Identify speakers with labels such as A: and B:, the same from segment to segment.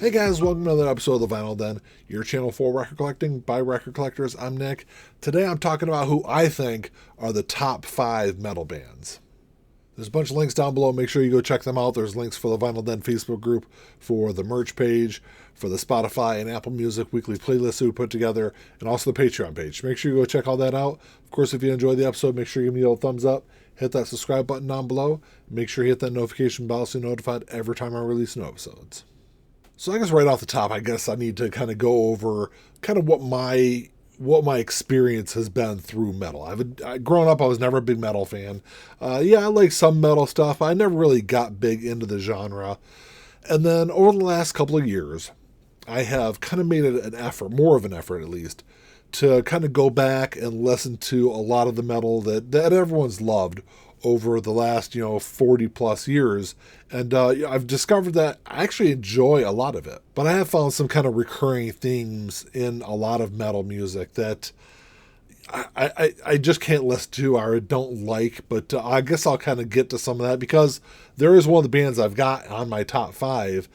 A: Hey guys, welcome to another episode of The Vinyl Den, your channel for record collecting by record collectors. I'm Nick. Today I'm talking about who I think are the top 5 metal bands. There's a bunch of links down below. Make sure you go check them out. There's links for the Vinyl Den Facebook group, for the merch page, for the Spotify and Apple Music weekly playlists that we put together, and also the Patreon page. Make sure you go check all that out. Of course, if you enjoyed the episode, make sure you give me a little thumbs up. Hit that subscribe button down below. Make sure you hit that notification bell so you're notified every time I release new episodes. So I guess right off the top, I guess I need to kind of go over kind of what my experience has been through metal. Growing up, I was never a big metal fan. I like some metal stuff. I never really got big into the genre. And then over the last couple of years, I have kind of made it an effort, more of an effort at least, to kind of go back and listen to a lot of the metal that everyone's loved over the last 40 plus years, and I've discovered that I actually enjoy a lot of it, but I have found some kind of recurring themes in a lot of metal music that I just can't listen to or don't like, but I guess I'll kind of get to some of that because there is one of the bands I've got on my top 5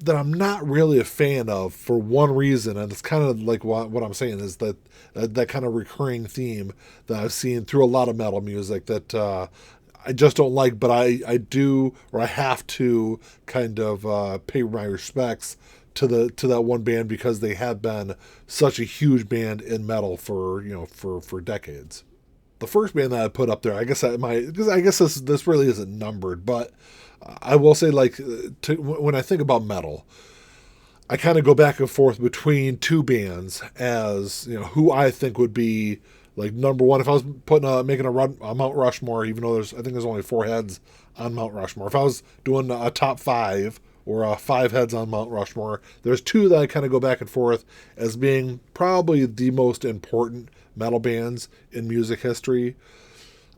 A: that I'm not really a fan of for one reason, and it's kind of like what I'm saying is that kind of recurring theme that I've seen through a lot of metal music that I just don't like, but I do, or I have to kind of pay my respects to that one band because they have been such a huge band in metal for decades. The first band that I put up there, because I guess this really isn't numbered, but I will say, when I think about metal, I kind of go back and forth between two bands as who I think would be like number one. If I was making a Mount Rushmore, even though I think there's only 4 heads on Mount Rushmore. If I was doing a top 5 or 5 heads on Mount Rushmore, there's 2 that I kind of go back and forth as being probably the most important metal bands in music history.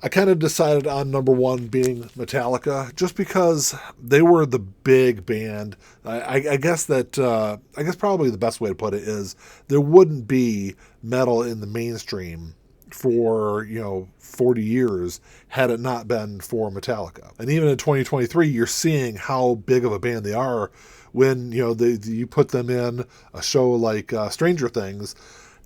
A: I kind of decided on number 1 being Metallica, just because they were the big band. I guess probably the best way to put it is there wouldn't be metal in the mainstream for 40 years had it not been for Metallica. And even in 2023, you're seeing how big of a band they are when you put them in a show like Stranger Things.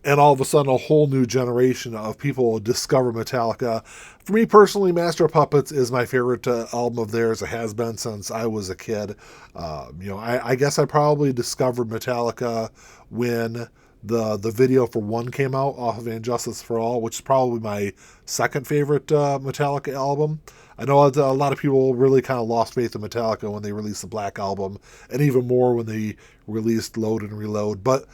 A: And all of a sudden, a whole new generation of people discover Metallica. For me personally, Master of Puppets is my favorite album of theirs. It has been since I was a kid. I guess I probably discovered Metallica when the video for One came out off of And Justice for All, which is probably my second favorite Metallica album. I know a lot of people really kind of lost faith in Metallica when they released the Black Album, and even more when they released Load and Reload. But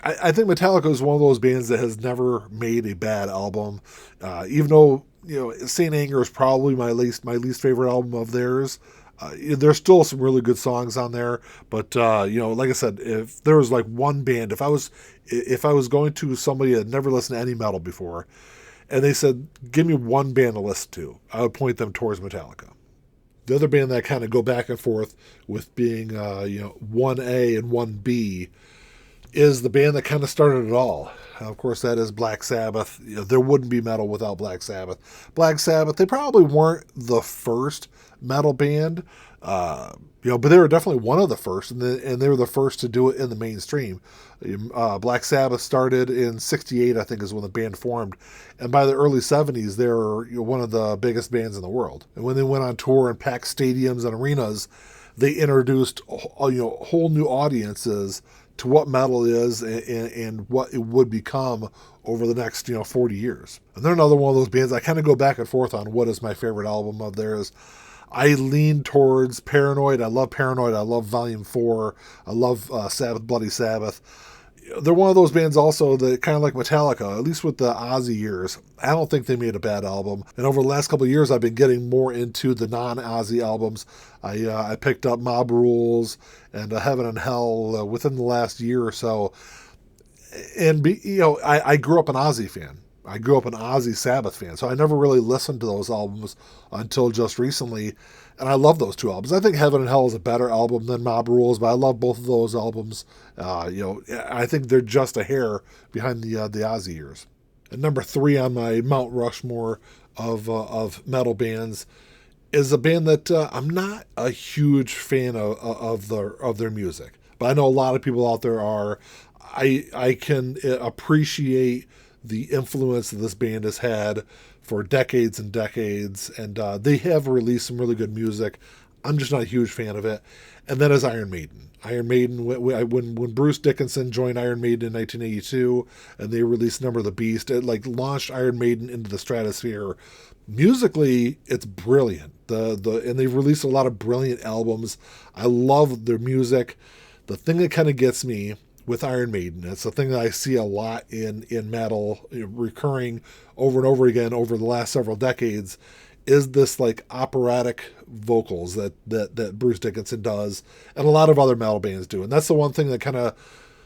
A: I think Metallica is one of those bands that has never made a bad album, even though Saint Anger is probably my least favorite album of theirs. There's still some really good songs on there, but like I said, if there was like one band, if I was going to somebody that had never listened to any metal before, and they said, "Give me one band to listen to," I would point them towards Metallica. The other band that I kind of go back and forth with being 1A and 1B is the band that kind of started it all. Of course, that is Black Sabbath. There wouldn't be metal without Black Sabbath. Black Sabbath, they probably weren't the first metal band, but they were definitely one of the first, and they were the first to do it in the mainstream. Black Sabbath started in '68, I think, is when the band formed, and by the early '70s, they were one of the biggest bands in the world. And when they went on tour and packed stadiums and arenas, they introduced whole new audiences to what metal is and what it would become over the next 40 years. And they're another one of those bands I kind of go back and forth on what is my favorite album of theirs. I lean towards Paranoid. I love Paranoid. I love Volume 4. I love Sabbath, Bloody Sabbath. They're one of those bands also that kind of like Metallica, at least with the Ozzy years. I don't think they made a bad album. And over the last couple of years, I've been getting more into the non-Ozzy albums. I picked up Mob Rules and Heaven and Hell within the last year or so. And I grew up an Ozzy fan. I grew up an Ozzy Sabbath fan, so I never really listened to those albums until just recently, and I love those 2 albums. I think Heaven and Hell is a better album than Mob Rules, but I love both of those albums. I think they're just a hair behind the Ozzy years. And number 3 on my Mount Rushmore of metal bands is a band that I'm not a huge fan of their music. but I know a lot of people out there are. I can appreciate the influence that this band has had for decades and decades, and they have released some really good music. I'm just not a huge fan of it. And that is Iron Maiden. Iron Maiden, when Bruce Dickinson joined Iron Maiden in 1982, and they released Number of the Beast, it like launched Iron Maiden into the stratosphere. Musically, it's brilliant. And they've released a lot of brilliant albums. I love their music. The thing that kind of gets me with Iron Maiden, it's a thing that I see a lot in metal, recurring over and over again over the last several decades, is this like operatic vocals that Bruce Dickinson does, and a lot of other metal bands do. And that's the one thing that kind of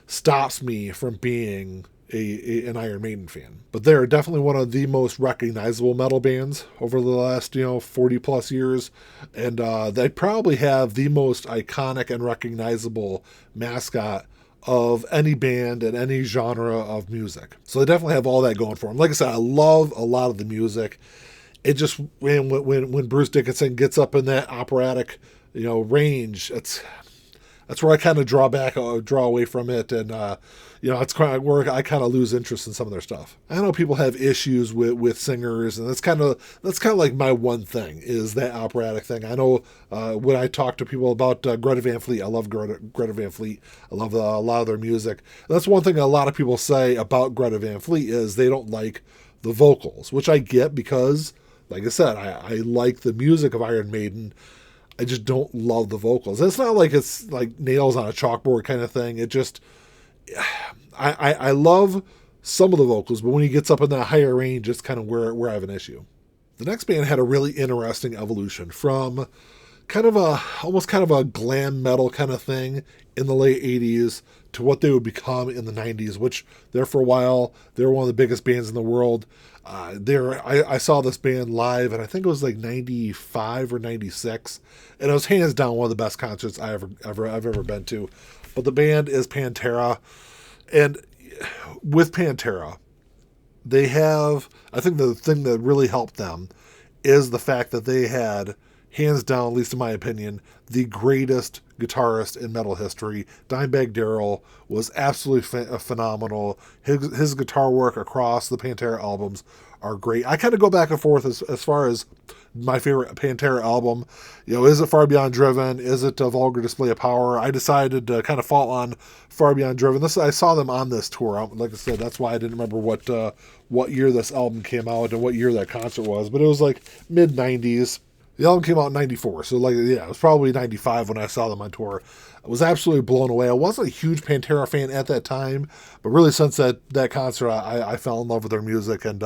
A: stops me from being an Iron Maiden fan. But they're definitely one of the most recognizable metal bands over the last 40 plus years, and they probably have the most iconic and recognizable mascot of any band and any genre of music. So they definitely have all that going for them. Like I said, I love a lot of the music. It just when Bruce Dickinson gets up in that operatic range, that's where I kind of draw away from it, and it's kind of where I kind of lose interest in some of their stuff. I know people have issues with singers, and that's kind of like my one thing is that operatic thing. I know when I talk to people about Greta Van Fleet, I love Greta Van Fleet. I love a lot of their music. And that's one thing a lot of people say about Greta Van Fleet is they don't like the vocals, which I get because, like I said, I like the music of Iron Maiden. I just don't love the vocals. It's not like it's like nails on a chalkboard kind of thing. It just, I love some of the vocals, but when he gets up in that higher range, it's kind of where I have an issue. The next band had a really interesting evolution from almost kind of a glam metal kind of thing in the late 80s to what they would become in the 90s, which there for a while, they were one of the biggest bands in the world. I saw this band live, and I think it was like 95 or 96, and it was hands down one of the best concerts I've ever been to. But the band is Pantera, and with Pantera, they have, I think the thing that really helped them is the fact that they had, hands down, at least in my opinion, the greatest guitarist in metal history. Dimebag Darrell was absolutely phenomenal. His guitar work across the Pantera albums are great. I kind of go back and forth as far as my favorite Pantera album. Is it Far Beyond Driven? Is it A Vulgar Display of Power? I decided to kind of fall on Far Beyond Driven. I saw them on this tour. Like I said, that's why I didn't remember what year this album came out and what year that concert was. But it was like mid-90s. The album came out in 94, so it was probably 95 when I saw them on tour. I was absolutely blown away. I wasn't a huge Pantera fan at that time, but really since that concert, I fell in love with their music, and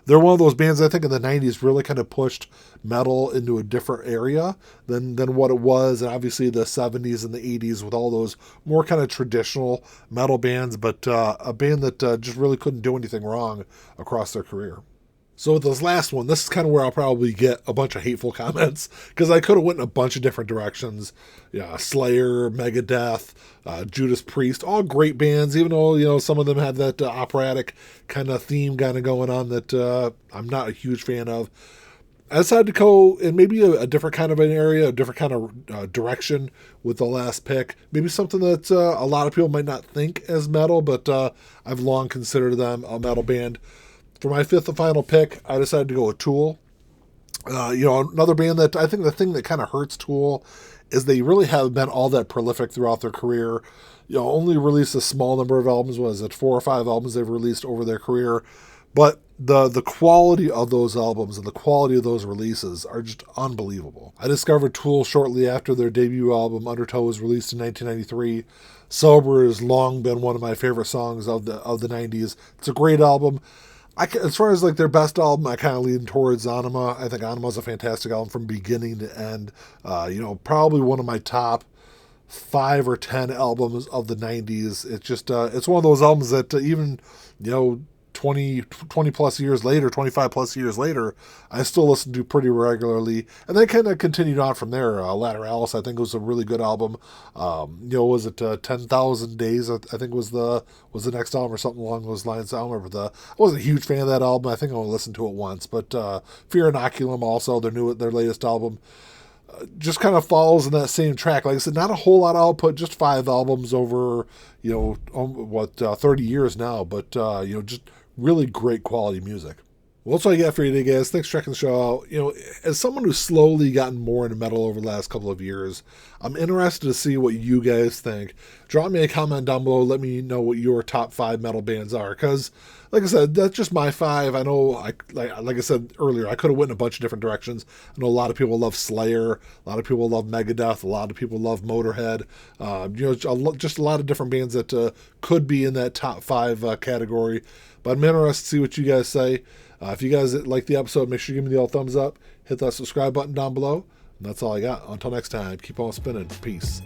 A: they're one of those bands I think in the 90s really kind of pushed metal into a different area than what it was, and obviously the 70s and the 80s with all those more kind of traditional metal bands, but a band that just really couldn't do anything wrong across their career. So with this last one, this is kind of where I'll probably get a bunch of hateful comments, because I could have went in a bunch of different directions. Slayer, Megadeth, Judas Priest, all great bands, even though, some of them have that operatic kind of theme kind of going on that I'm not a huge fan of. I decided to go in maybe a different kind of an area, a different kind of direction with the last pick. Maybe something that a lot of people might not think as metal, but I've long considered them a metal band. For my fifth and final pick, I decided to go with Tool. Another band that I think the thing that kind of hurts Tool is they really haven't been all that prolific throughout their career. Only released a small number of albums. What is it, 4 or 5 albums they've released over their career? But the quality of those albums and the quality of those releases are just unbelievable. I discovered Tool shortly after their debut album Undertow was released in 1993. Sober has long been one of my favorite songs of the 90s. It's a great album. As far as like their best album, I kind of lean towards Anima. I think Anima is a fantastic album from beginning to end. Probably one of my top 5 or 10 albums of the 90s. It's just, it's one of those albums that even, 20 plus years later, 25 plus years later, I still listen to pretty regularly. And they kind of continued on from there. Lateralis, I think, was a really good album. Was it 10,000 Days, I think was the next album or something along those lines. I don't remember I wasn't a huge fan of that album. I think I only listened to it once. But Fear Inoculum also, their latest album. just kind of falls in that same track. Like I said, not a whole lot of output, just 5 albums over, 30 years now, but, just really great quality music. Well, that's all I got for you today, guys. Thanks for checking the show out. As someone who's slowly gotten more into metal over the last couple of years, I'm interested to see what you guys think. Drop me a comment down below. Let me know what your top 5 metal bands are. Because, like I said, that's just my 5. I know, like I said earlier, I could have went in a bunch of different directions. I know a lot of people love Slayer. A lot of people love Megadeth. A lot of people love Motorhead. Just a lot of different bands that could be in that top 5 category. But I'm interested to see what you guys say. If you guys like the episode, make sure you give me the old thumbs up. Hit that subscribe button down below. And that's all I got. Until next time, keep on spinning. Peace.